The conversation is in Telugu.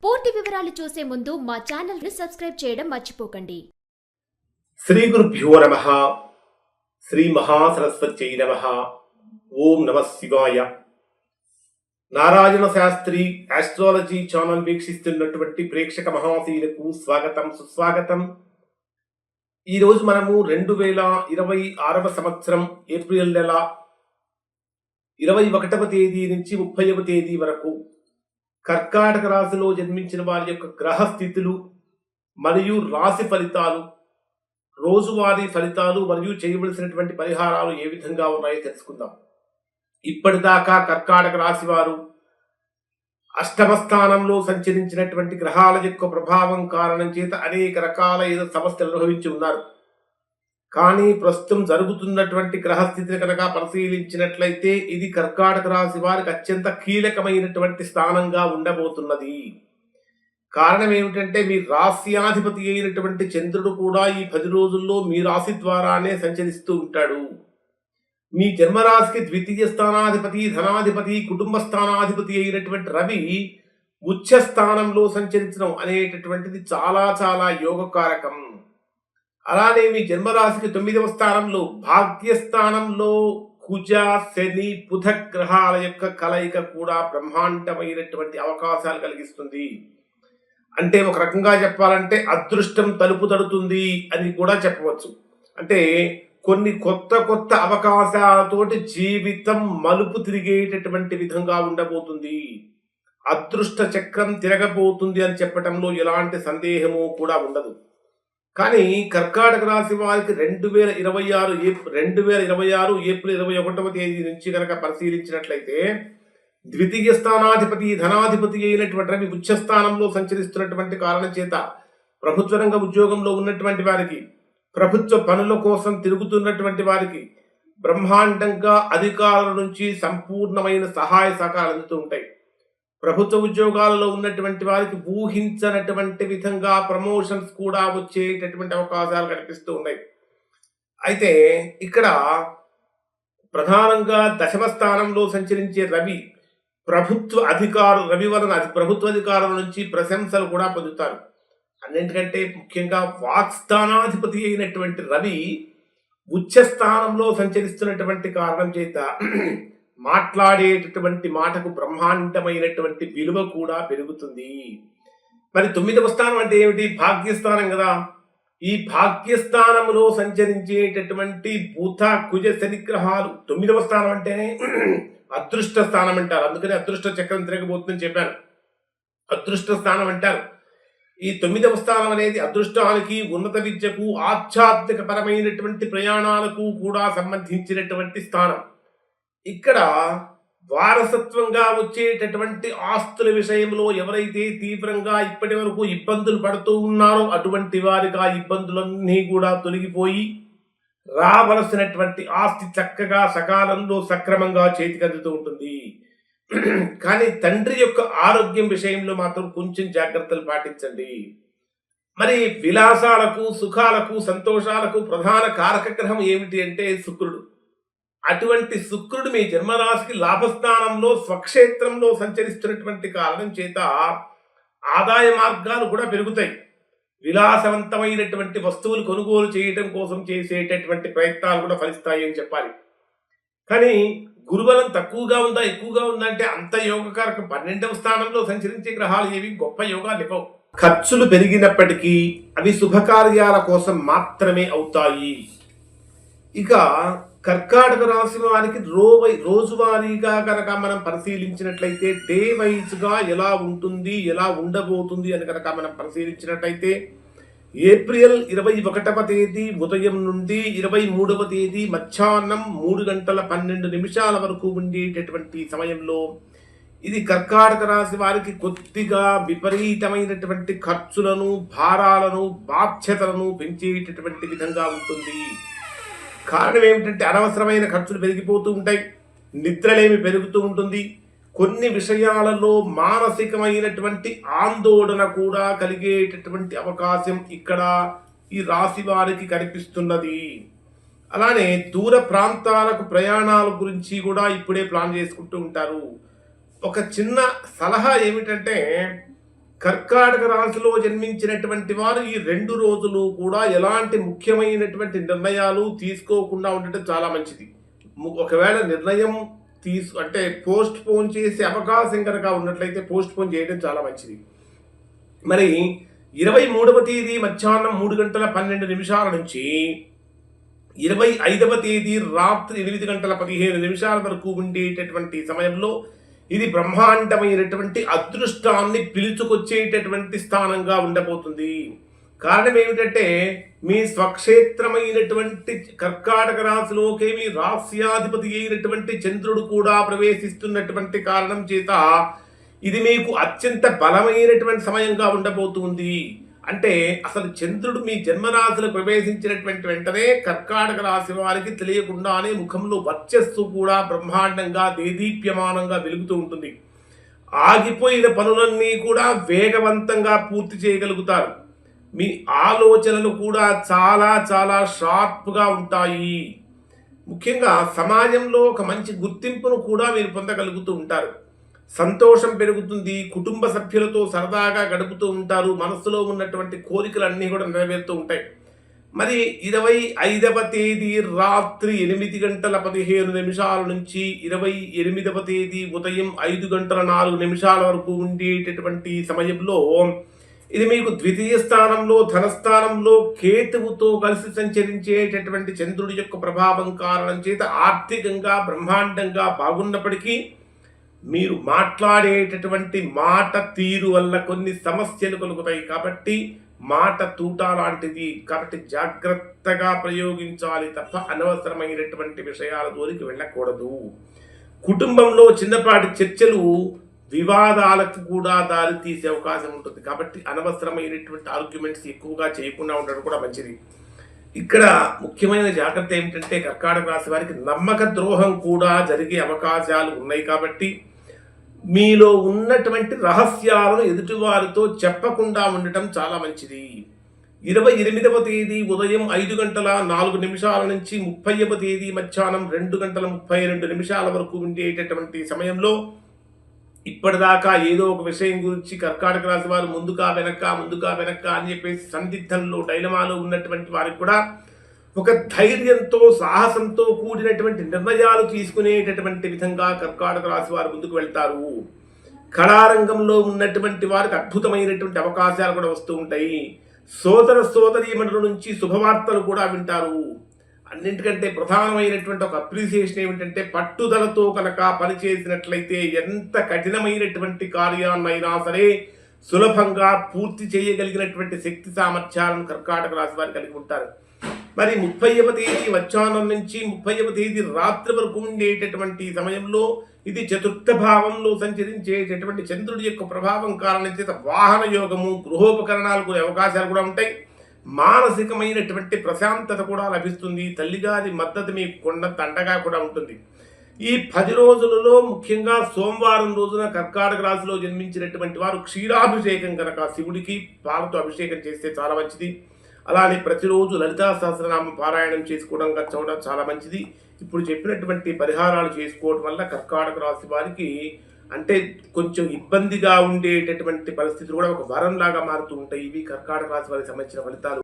పూర్తి వివరాలు చూసే ముందు మా ఛానల్ ని సబ్స్క్రైబ్ చేయడం మర్చిపోకండి. శ్రీ గురుభ్యో నమః. శ్రీ మహాసరస్వత్యై నమః. ఓం నమః శివాయ. నారాయణ శాస్త్రి ఆస్ట్రాలజీ ఛానల్ వీక్షిస్తున్నటువంటి ప్రేక్షక మహాశీలకు స్వాగతం, సుస్వాగతం. ఈరోజు మనము 2026 సంవత్సరం ఏప్రిల్ నెల 21వ తేదీ నుంచి 30వ తేదీ వరకు కర్కాటక రాశిలో జన్మించిన వారి యొక్క గ్రహ స్థితులు మరియు రాశి ఫలితాలు, రోజువారీ ఫలితాలు మరియు చేయవలసినటువంటి పరిహారాలు ఏ విధంగా ఉన్నాయో తెలుసుకుందాం. ఇప్పటిదాకా కర్కాటక రాశి వారు అష్టమ స్థానంలో సంచరించినటువంటి గ్రహాల యొక్క ప్రభావం కారణం చేత అనేక రకాలైన సమస్యలు అనుభవించి ఉన్నారు. కానీ ప్రస్తుతం జరుగుతున్నటువంటి గ్రహస్థితిని కనుక పరిశీలించినట్లయితే ఇది కర్కాటక రాశి వారికి అత్యంత కీలకమైనటువంటి స్థానంగా ఉండబోతున్నది. కారణం ఏమిటంటే మీ రాశ్యాధిపతి అయినటువంటి చంద్రుడు కూడా ఈ 10 రోజుల్లో మీ రాశి ద్వారానే సంచరిస్తూ ఉంటాడు. మీ జన్మరాశికి ద్వితీయ స్థానాధిపతి, ధనాధిపతి, కుటుంబ స్థానాధిపతి అయినటువంటి రవి ఉచ్చ స్థానంలో సంచరించడం అనేటటువంటిది చాలా చాలా యోగకారకం. అలానే మీ జన్మరాశికి 9వ స్థానంలో భాగ్యస్థానంలో కుజ, శని, బుధ గ్రహాల యొక్క కలయిక కూడా బ్రహ్మాండమైనటువంటి అవకాశాలు కలిగిస్తుంది. అంటే ఒక రకంగా చెప్పాలంటే అదృష్టం తలుపు తడుతుంది అని కూడా చెప్పవచ్చు. అంటే కొన్ని కొత్త అవకాశాలతోటి జీవితం మలుపు తిరిగేటటువంటి విధంగా ఉండబోతుంది. అదృష్ట చక్రం తిరగబోతుంది అని చెప్పటంలో ఎలాంటి సందేహము కూడా ఉండదు. కానీ కర్కాటక రాశి వారికి 2026 ఏప్రిల్ 21వ తేదీ నుంచి కనుక పరిశీలించినట్లయితే ద్వితీయ స్థానాధిపతి, ధనాధిపతి అయినటువంటి రవి ఉచ్చ స్థానంలో సంచరిస్తున్నటువంటి కారణం చేత ప్రభుత్వ రంగ ఉద్యోగంలో ఉన్నటువంటి వారికి, ప్రభుత్వ పనుల కోసం తిరుగుతున్నటువంటి వారికి బ్రహ్మాండంగా అధికారుల నుంచి సంపూర్ణమైన సహాయ సహకారాలు అందుతూ ఉంటాయి. ప్రభుత్వ ఉద్యోగాలలో ఉన్నటువంటి వారికి ఊహించనటువంటి విధంగా ప్రమోషన్స్ కూడా వచ్చేటటువంటి అవకాశాలు కనిపిస్తూ ఉన్నాయి. అయితే ఇక్కడ ప్రధానంగా దశమ స్థానంలో సంచరించే రవి రవి వలన ప్రభుత్వ అధికారుల నుంచి ప్రశంసలు కూడా పొందుతారు. అన్నింటికంటే ముఖ్యంగా వాక్స్థానాధిపతి అయినటువంటి రవి ఉచ్చ స్థానంలో సంచరిస్తున్నటువంటి కారణం చేత మాట్లాడేటటువంటి మాటకు బ్రహ్మాండమైనటువంటి విలువ కూడా పెరుగుతుంది. మరి 9వ స్థానం అంటే ఏమిటి? భాగ్యస్థానం కదా. ఈ భాగ్యస్థానంలో సంచరించేటటువంటి బుధ, కుజ, శని గ్రహాలు 9వ స్థానం అంటేనే అదృష్ట స్థానం అంటారు. అందుకని అదృష్ట చక్రం తిరగబోతుందని చెప్పాను. అదృష్ట స్థానం అంటారు. ఈ 9వ స్థానం అనేది అదృష్టానికి, ఉన్నత విద్యకు, ఆధ్యాత్మిక పరమైనటువంటి ప్రయాణాలకు కూడా సంబంధించినటువంటి స్థానం. ఇక్కడ వారసత్వంగా వచ్చేటటువంటి ఆస్తుల విషయంలో ఎవరైతే తీవ్రంగా ఇప్పటి వరకు ఇబ్బందులు పడుతూ ఉన్నారో అటువంటి వారికి ఆ ఇబ్బందులన్నీ కూడా తొలగిపోయి రావలసినటువంటి ఆస్తి చక్కగా సకాలంలో సక్రమంగా చేతికి అందుతూ ఉంటుంది. కానీ తండ్రి యొక్క ఆరోగ్యం విషయంలో మాత్రం కొంచెం జాగ్రత్తలు పాటించండి. మరి విలాసాలకు, సుఖాలకు, సంతోషాలకు ప్రధాన కారక గ్రహం ఏమిటి అంటే శుక్రుడు. అటువంటి శుక్రుడు మీ జన్మరాశికి లాభస్థానంలో స్వక్షేత్రంలో సంచరిస్తున్నటువంటి కారణం చేత ఆదాయ మార్గాలు కూడా పెరుగుతాయి. విలాసవంతమైనటువంటి వస్తువులు కొనుగోలు చేయడం కోసం చేసేటటువంటి ప్రయత్నాలు కూడా ఫలిస్తాయి అని చెప్పాలి. కానీ గురుబలం తక్కువగా ఉందా, ఎక్కువగా ఉందా అంటే అంత యోగకారకం. 12వ స్థానంలో సంచరించే గ్రహాలు ఏవి గొప్ప యోగాలు ఇవ్వవు. ఖర్చులు పెరిగినప్పటికీ అవి శుభకార్యాల కోసం మాత్రమే అవుతాయి. ఇక కర్కాటక రాశి వారికి రోజువారీగా కనుక మనం పరిశీలించినట్లయితే డే వైజ్ గా ఎలా ఉంటుంది, ఎలా ఉండబోతుంది అని కనుక మనం పరిశీలించినట్లయితే ఏప్రిల్ 21వ తేదీ ఉదయం నుండి 23వ తేదీ మధ్యాహ్నం 3:12 వరకు ఉండేటటువంటి సమయంలో ఇది కర్కాటక రాశి వారికి కొద్దిగా విపరీతమైనటువంటి ఖర్చులను, భారాలను, బాధ్యతలను పెంచేటటువంటి విధంగా ఉంటుంది. కారణం ఏమిటంటే అనవసరమైన ఖర్చులు పెరిగిపోతూ ఉంటాయి, నిద్రలేమి పెరుగుతూ ఉంటుంది, కొన్ని విషయాలలో మానసికమైనటువంటి ఆందోళన కూడా కలిగేటటువంటి అవకాశం ఇక్కడ ఈ రాశి వారికి కనిపిస్తున్నది. అలానే దూర ప్రాంతాలకు ప్రయాణాల గురించి కూడా ఇప్పుడే ప్లాన్ చేసుకుంటూ ఉంటారు. ఒక చిన్న సలహా ఏమిటంటే కర్కాటక రాశిలో జన్మించినటువంటి వారు ఈ 2 రోజులు కూడా ఎలాంటి ముఖ్యమైనటువంటి నిర్ణయాలు తీసుకోకుండా ఉండటం చాలా మంచిది. ఒకవేళ నిర్ణయం అంటే పోస్ట్ పోన్ చేసే అవకాశం కనుక ఉన్నట్లయితే పోస్ట్ పోన్ చేయడం చాలా మంచిది. మరి 23వ తేదీ మధ్యాహ్నం 3:12 నుంచి 25వ తేదీ రాత్రి 8:15 వరకు ఉండేటటువంటి సమయంలో ఇది బ్రహ్మాండమైనటువంటి అదృష్టాన్ని పిలుచుకొచ్చేటటువంటి స్థానంగా ఉండబోతుంది. కారణం ఏమిటంటే మీ స్వక్షేత్రమైనటువంటి కర్కాటక రాశిలోకి మీ రాశ్యాధిపతి అయినటువంటి చంద్రుడు కూడా ప్రవేశిస్తున్నటువంటి కారణం చేత ఇది మీకు అత్యంత బలమైనటువంటి సమయంగా ఉండబోతుంది. అంటే అసలు చంద్రుడు మీ జన్మరాశిలో ప్రవేశించినటువంటి వెంటనే కర్కాటక రాశి వారికి తెలియకుండానే ముఖంలో వర్చస్సు కూడా బ్రహ్మాండంగా దేదీప్యమానంగా వెలుగుతూ ఉంటుంది. ఆగిపోయిన పనులన్నీ కూడా వేగవంతంగా పూర్తి చేయగలుగుతారు. మీ ఆలోచనలు కూడా చాలా చాలా షార్ప్గా ఉంటాయి. ముఖ్యంగా సమాజంలో ఒక మంచి గుర్తింపును కూడా మీరు పొందగలుగుతూ ఉంటారు. సంతోషం పెరుగుతుంది. కుటుంబ సభ్యులతో సరదాగా గడుపుతూ ఉంటారు. మనసులో ఉన్నటువంటి కోరికలన్నీ కూడా నెరవేరుతూ ఉంటాయి. మరి 25వ తేదీ రాత్రి 8:15 నుంచి 28వ తేదీ ఉదయం 5:04 వరకు ఉండేటటువంటి సమయంలో ఇది మీకు ద్వితీయ స్థానంలో ధనస్థానంలో కేతువుతో కలిసి సంచరించేటటువంటి చంద్రుడి యొక్క ప్రభావం కారణం చేత ఆర్థికంగా బ్రహ్మాండంగా బాగున్నప్పటికీ మీరు మాట్లాడేటటువంటి మాట తీరు వల్ల కొన్ని సమస్యలు కలుగుతాయి. కాబట్టి మాట తూట లాంటిది. కాబట్టి జాగ్రత్తగా ప్రయోగించాలి తప్ప అనవసరమైనటువంటి విషయాల జోలికి వెళ్ళకూడదు. కుటుంబంలో చిన్నపాటి చర్చలు వివాదాలకు కూడా దారి తీసే అవకాశం ఉంటుంది. కాబట్టి అనవసరమైనటువంటి ఆర్గ్యుమెంట్స్ ఎక్కువగా చేయకుండా ఉండడం కూడా మంచిది. ఇక్కడ ముఖ్యమైన జాగ్రత్త ఏమిటంటే కర్కాటక రాశి వారికి నమ్మక ద్రోహం కూడా జరిగే అవకాశాలు ఉన్నాయి. కాబట్టి మీలో ఉన్నటువంటి రహస్యాలను ఎదుటివారితో చెప్పకుండా ఉండటం చాలా మంచిది. 28వ తేదీ ఉదయం 5:04 నుంచి 30వ తేదీ మధ్యాహ్నం 2:32 వరకు ఉండేటటువంటి సమయంలో ఇప్పటిదాకా ఏదో ఒక విషయం గురించి కర్కాటక రాశి వారు ముందుకా వెనక అని చెప్పేసి సందిగ్ధంలో డైలమాలో ఉన్నటువంటి వారికి కూడా ఒక ధైర్యంతో సాహసంతో కూడినటువంటి నిర్ణయాలు తీసుకునేటటువంటి విధంగా కర్కాటక రాశి వారు ముందుకు వెళ్తారు. కళారంగంలో ఉన్నటువంటి వారికి అద్భుతమైనటువంటి అవకాశాలు కూడా వస్తూ ఉంటాయి. సోదరీమణుల నుంచి శుభవార్తలు కూడా వింటారు. అన్నింటికంటే ప్రధానమైనటువంటి ఒక అప్రిసియేషన్ ఏమిటంటే పట్టుదలతో కనుక పనిచేసినట్లయితే ఎంత కఠినమైనటువంటి కార్యాన్నైనా సరే సులభంగా పూర్తి చేయగలిగినటువంటి శక్తి సామర్థ్యాలను కర్కాటక రాశి వారు కలిగి ఉంటారు. మరి 30వ తేదీ మధ్యాహ్నం నుంచి 30వ తేదీ రాత్రి వరకు ఉండేటటువంటి సమయంలో ఇది చతుర్థ భావంలో సంచరించేటటువంటి చంద్రుడి యొక్క ప్రభావం కారణం చేత వాహన యోగము, గృహోపకరణాలు కొనే అవకాశాలు కూడా ఉంటాయి. మానసికమైనటువంటి ప్రశాంతత కూడా లభిస్తుంది. తల్లిగారి మద్దతు మీకు కొండంత అండగా కూడా ఉంటుంది. ఈ 10 రోజులలో ముఖ్యంగా సోమవారం రోజున కర్కాటక రాశిలో జన్మించినటువంటి వారు క్షీరాభిషేకం కనుక శివుడికి పాలతో అభిషేకం చేస్తే చాలా మంచిది. అలానే ప్రతిరోజు లలితా సహస్రనామ పారాయణం చేసుకోవడం చదవడం చాలా మంచిది. ఇప్పుడు చెప్పినటువంటి పరిహారాలు చేసుకోవడం వల్ల కర్కాటక రాశి వారికి అంటే కొంచెం ఇబ్బందిగా ఉండేటటువంటి పరిస్థితులు కూడా ఒక వరంలాగా మారుతూ ఉంటాయి. ఇవి కర్కాటక రాశి వారికి సంబంధించిన ఫలితాలు.